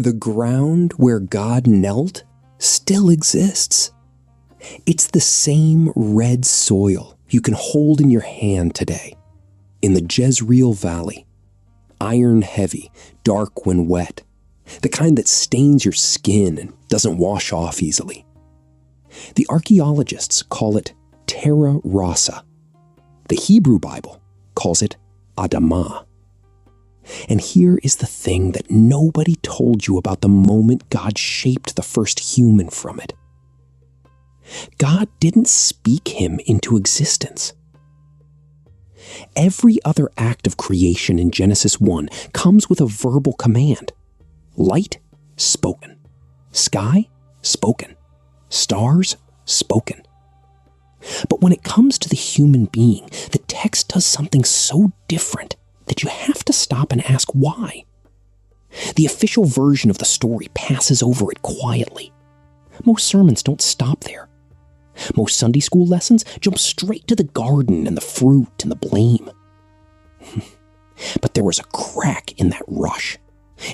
The ground where God knelt still exists. It's the same red soil you can hold in your hand today. In the Jezreel Valley, iron heavy, dark when wet, the kind that stains your skin and doesn't wash off easily. The archaeologists call it terra rossa. The Hebrew Bible calls it adamah. And here is the thing that nobody told you about the moment God shaped the first human from it. God didn't speak him into existence. Every other act of creation in Genesis 1 comes with a verbal command. Light, spoken. Sky, spoken. Stars, spoken. But when it comes to the human being, the text does something so different that you have to stop and ask why. The official version of the story passes over it quietly. Most sermons don't stop there. Most Sunday school lessons jump straight to the garden and the fruit and the blame. But there was a crack in that rush,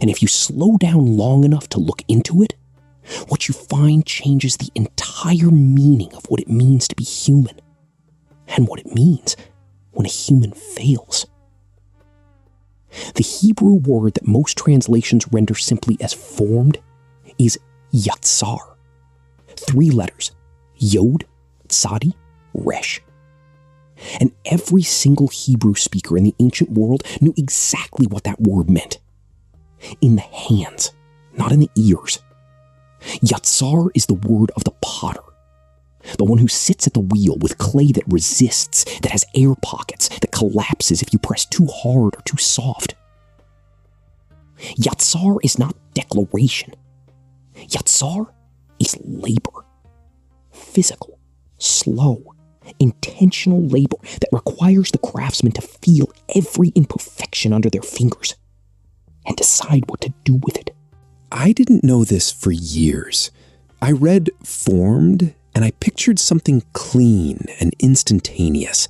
and if you slow down long enough to look into it, what you find changes the entire meaning of what it means to be human, and what it means when a human fails. The Hebrew word that most translations render simply as formed is yatsar. 3 letters. Yod, Tzadi, Resh. And every single Hebrew speaker in the ancient world knew exactly what that word meant. In the hands, not in the ears. Yatsar is the word of the potter. The one who sits at the wheel with clay that resists, that has air pockets, that collapses if you press too hard or too soft. Yatsar is not declaration. Yatsar is labor. Physical, slow, intentional labor that requires the craftsman to feel every imperfection under their fingers and decide what to do with it. I didn't know this for years. I read formed and I pictured something clean and instantaneous.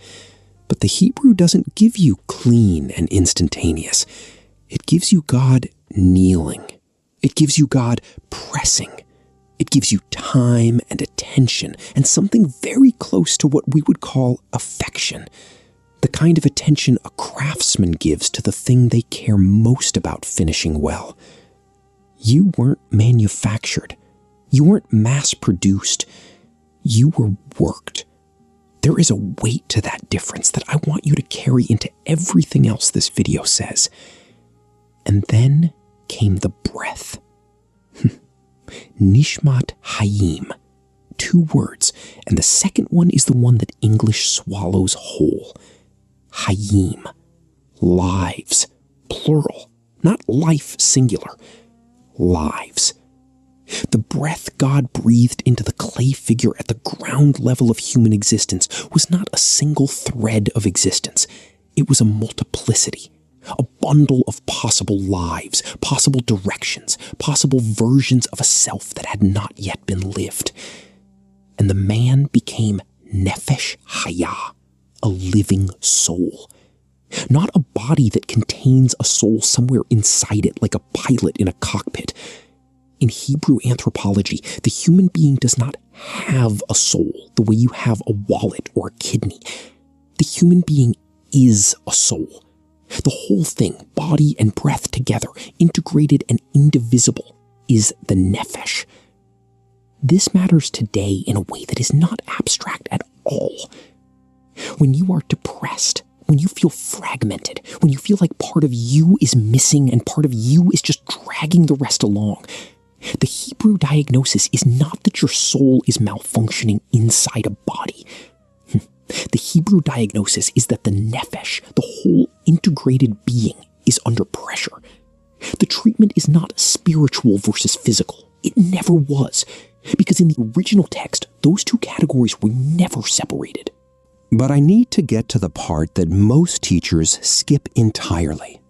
But the Hebrew doesn't give you clean and instantaneous. It gives you God kneeling. It gives you God pressing. It gives you time and attention and something very close to what we would call affection. The kind of attention a craftsman gives to the thing they care most about finishing well. You weren't manufactured. You weren't mass-produced. You were worked. There is a weight to that difference that I want you to carry into everything else this video says. And then came the breath. Nishmat Hayim. 2 words, and the second one is the one that English swallows whole. Hayim. Lives. Plural. Not life singular. Lives. The breath God breathed into the clay figure at the ground level of human existence was not a single thread of existence. It was a multiplicity. A bundle of possible lives, possible directions, possible versions of a self that had not yet been lived. And the man became Nefesh Hayah, a living soul. Not a body that contains a soul somewhere inside it like a pilot in a cockpit. In Hebrew anthropology, the human being does not have a soul the way you have a wallet or a kidney. The human being is a soul. The whole thing, body and breath together, integrated and indivisible, is the nefesh. This matters today in a way that is not abstract at all. When you are depressed, when you feel fragmented, when you feel like part of you is missing and part of you is just dragging the rest along, the Hebrew diagnosis is not that your soul is malfunctioning inside a body. The Hebrew diagnosis is that the nefesh, the whole integrated being, is under pressure. The treatment is not spiritual versus physical. It never was. Because in the original text, those 2 categories were never separated. But I need to get to the part that most teachers skip entirely,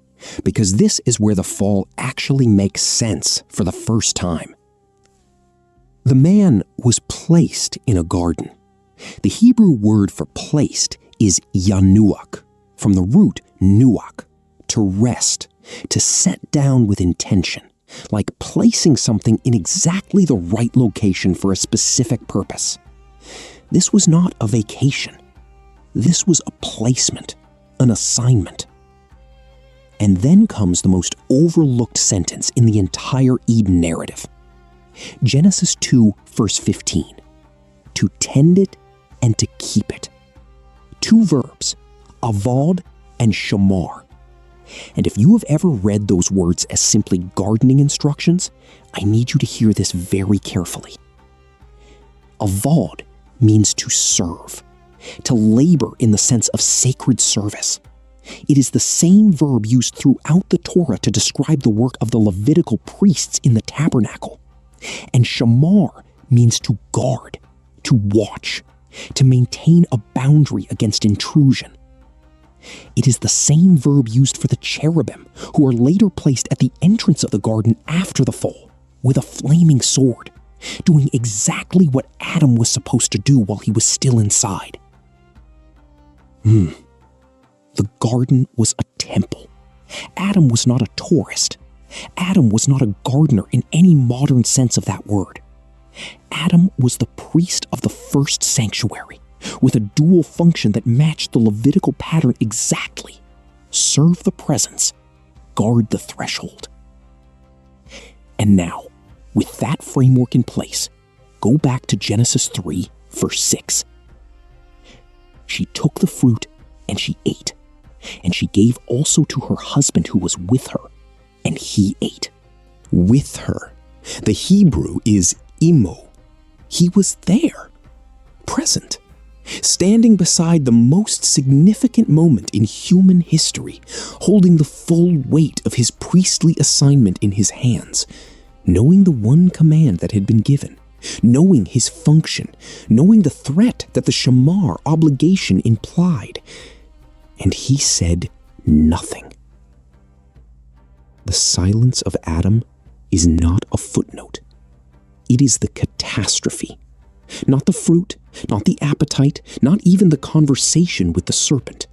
because this is where the fall actually makes sense for the first time. The man was placed in a garden. The Hebrew word for placed is yanuach, from the root nuach, to rest, to set down with intention, like placing something in exactly the right location for a specific purpose. This was not a vacation. This was a placement, an assignment. And then comes the most overlooked sentence in the entire Eden narrative. Genesis 2, verse 15. To tend it and to keep it. Two verbs, avad and shamar. And if you have ever read those words as simply gardening instructions, I need you to hear this very carefully. Avad means to serve, to labor in the sense of sacred service. It is the same verb used throughout the Torah to describe the work of the Levitical priests in the tabernacle. And shamar means to guard, to watch, to maintain a boundary against intrusion. It is the same verb used for the cherubim, who are later placed at the entrance of the garden after the fall, with a flaming sword, doing exactly what Adam was supposed to do while he was still inside. The garden was a temple. Adam was not a tourist. Adam was not a gardener in any modern sense of that word. Adam was the priest of the first sanctuary, with a dual function that matched the Levitical pattern exactly. Serve the presence, guard the threshold. And now, with that framework in place, go back to Genesis 3, verse 6. She took the fruit and she ate, and she gave also to her husband who was with her, and he ate. With her. The Hebrew is imo. He was there, present, standing beside the most significant moment in human history, holding the full weight of his priestly assignment in his hands, knowing the one command that had been given, knowing his function, knowing the threat that the shamar obligation implied. And he said nothing. The silence of Adam is not a footnote. It is the catastrophe. Not the fruit, not the appetite, not even the conversation with the serpent.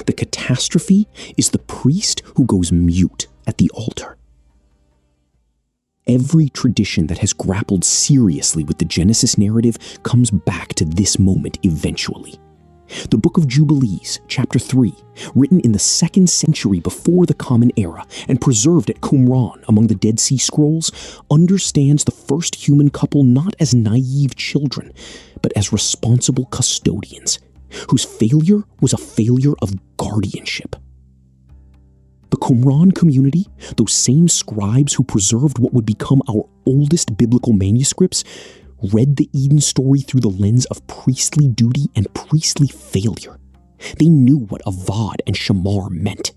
The catastrophe is the priest who goes mute at the altar. Every tradition that has grappled seriously with the Genesis narrative comes back to this moment eventually. The Book of Jubilees, chapter 3, written in the 2nd century before the Common Era and preserved at Qumran among the Dead Sea Scrolls, understands the first human couple not as naive children, but as responsible custodians, whose failure was a failure of guardianship. The Qumran community, those same scribes who preserved what would become our oldest biblical manuscripts, read the Eden story through the lens of priestly duty and priestly failure. They knew what avad and shamar meant.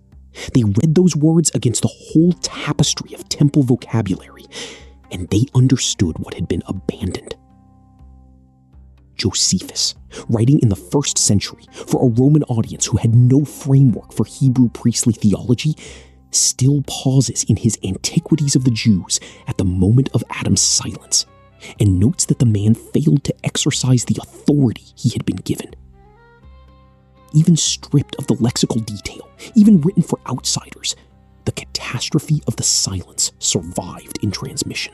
They read those words against the whole tapestry of temple vocabulary, and they understood what had been abandoned. Josephus, writing in the 1st century for a Roman audience who had no framework for Hebrew priestly theology, still pauses in his Antiquities of the Jews at the moment of Adam's silence, and notes that the man failed to exercise the authority he had been given. Even stripped of the lexical detail, even written for outsiders, the catastrophe of the silence survived in transmission.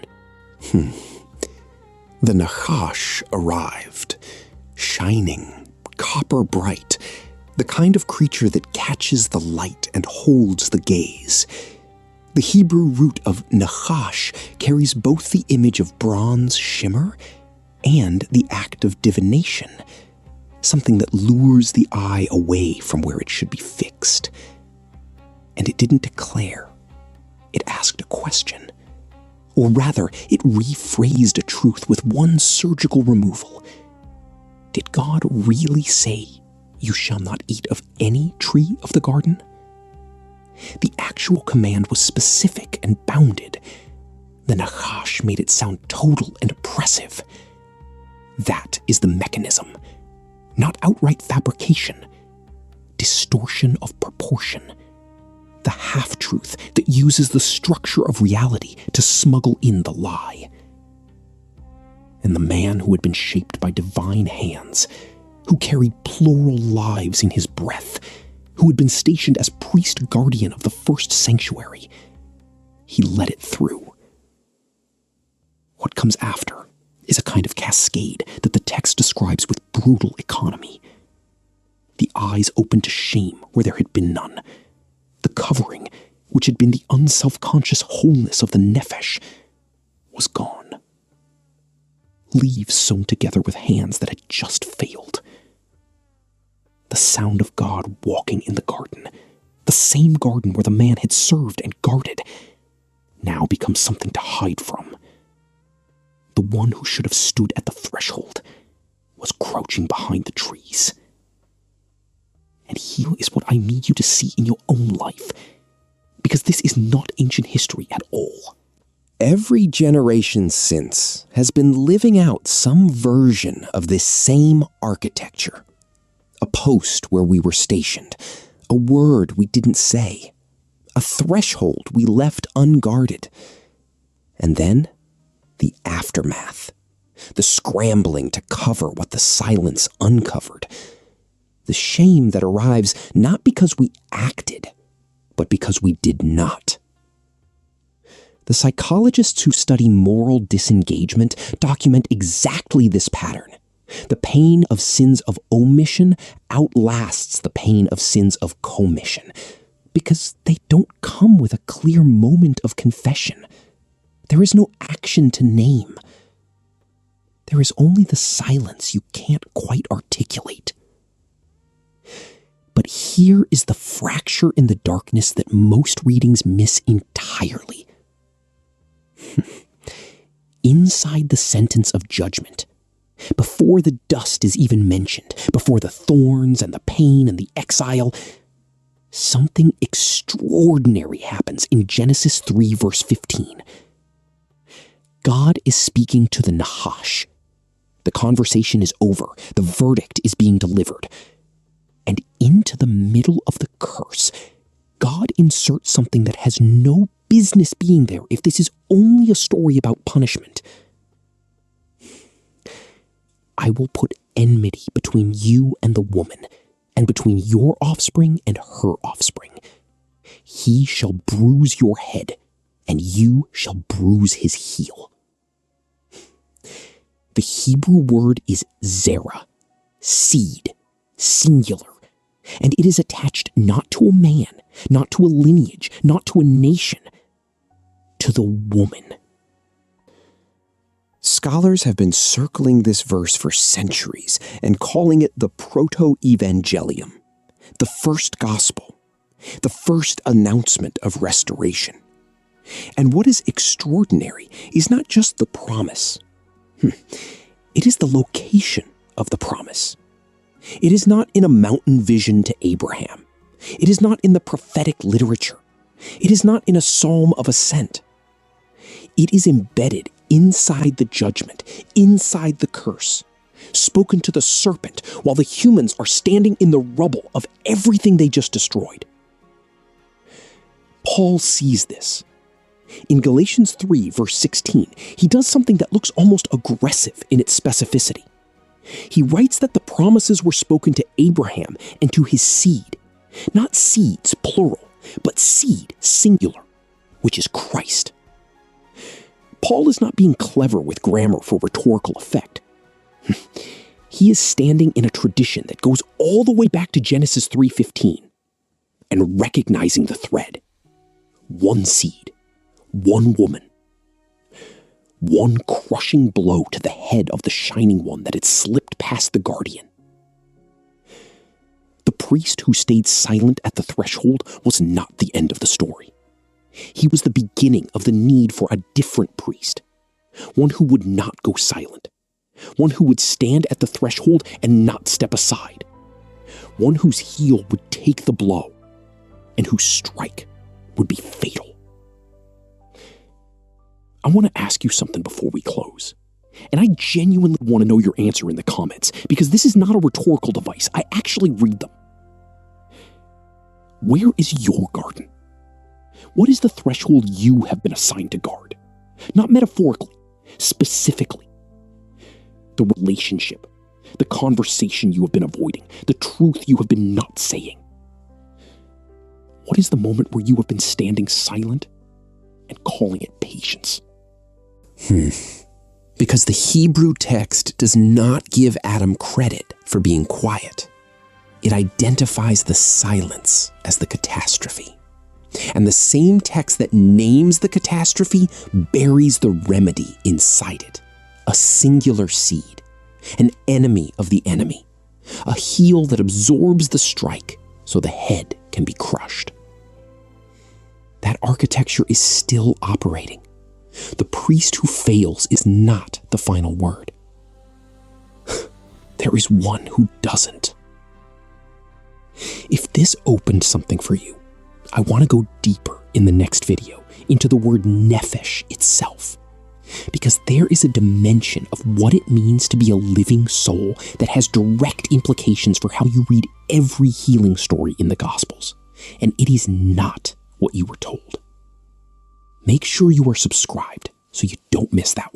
The Nachash arrived, shining, copper bright, the kind of creature that catches the light and holds the gaze. The Hebrew root of Nachash carries both the image of bronze shimmer and the act of divination, something that lures the eye away from where it should be fixed. And it didn't declare. It asked a question. Or rather, it rephrased a truth with one surgical removal. Did God really say, "You shall not eat of any tree of the garden"? The actual command was specific and bounded. The Nachash made it sound total and oppressive. That is the mechanism. Not outright fabrication. Distortion of proportion. The half-truth that uses the structure of reality to smuggle in the lie. And the man who had been shaped by divine hands, who carried plural lives in his breath, who had been stationed as priest guardian of the first sanctuary, he let it through, What comes after is a kind of cascade that the text describes with brutal economy. The eyes opened to shame where there had been none. The covering, which had been the unself-conscious wholeness of the nephesh, was gone. Leaves sewn together with hands that had just failed. The sound of God walking in the garden, the same garden where the man had served and guarded, now becomes something to hide from. The one who should have stood at the threshold was crouching behind the trees. And here is what I need you to see in your own life, because this is not ancient history at all. Every generation since has been living out some version of this same architecture. A post where we were stationed, a word we didn't say, a threshold we left unguarded, and then the aftermath, the scrambling to cover what the silence uncovered, the shame that arrives not because we acted, but because we did not. The psychologists who study moral disengagement document exactly this pattern. The pain of sins of omission outlasts the pain of sins of commission, because they don't come with a clear moment of confession. There is no action to name. There is only the silence you can't quite articulate. But here is the fracture in the darkness that most readings miss entirely. Inside the sentence of judgment, before the dust is even mentioned, before the thorns and the pain and the exile, something extraordinary happens in Genesis 3 verse 15. God is speaking to the Nahash. The conversation is over. The verdict is being delivered. And into the middle of the curse, God inserts something that has no business being there if this is only a story about punishment. I will put enmity between you and the woman, and between your offspring and her offspring. He shall bruise your head, and you shall bruise his heel. The Hebrew word is zerah, seed, singular, and it is attached not to a man, not to a lineage, not to a nation, to the woman. Scholars have been circling this verse for centuries and calling it the proto-evangelium, the first gospel, the first announcement of restoration. And what is extraordinary is not just the promise. It is the location of the promise. It is not in a mountain vision to Abraham. It is not in the prophetic literature. It is not in a psalm of ascent. It is embedded inside the judgment, inside the curse, spoken to the serpent while the humans are standing in the rubble of everything they just destroyed. Paul sees this. In Galatians 3, verse 16, he does something that looks almost aggressive in its specificity. He writes that the promises were spoken to Abraham and to his seed, not seeds, plural, but seed, singular, which is Christ. Paul is not being clever with grammar for rhetorical effect. He is standing in a tradition that goes all the way back to Genesis 3:15 and recognizing the thread. One seed, one woman, one crushing blow to the head of the shining one that had slipped past the guardian. The priest who stayed silent at the threshold was not the end of the story. He was the beginning of the need for a different priest, one who would not go silent, one who would stand at the threshold and not step aside, one whose heel would take the blow, and whose strike would be fatal. I want to ask you something before we close, and I genuinely want to know your answer in the comments, because this is not a rhetorical device. I actually read them. Where is your garden? What is the threshold you have been assigned to guard? Not metaphorically, specifically. The relationship, the conversation you have been avoiding, the truth you have been not saying. What is the moment where you have been standing silent and calling it patience? Because the Hebrew text does not give Adam credit for being quiet. It identifies the silence as the catastrophe. And the same text that names the catastrophe buries the remedy inside it. A singular seed, an enemy of the enemy, a heel that absorbs the strike so the head can be crushed. That architecture is still operating. The priest who fails is not the final word. There is one who doesn't. If this opened something for you, I want to go deeper in the next video into the word nephesh itself, because there is a dimension of what it means to be a living soul that has direct implications for how you read every healing story in the Gospels, and it is not what you were told. Make sure you are subscribed so you don't miss that one.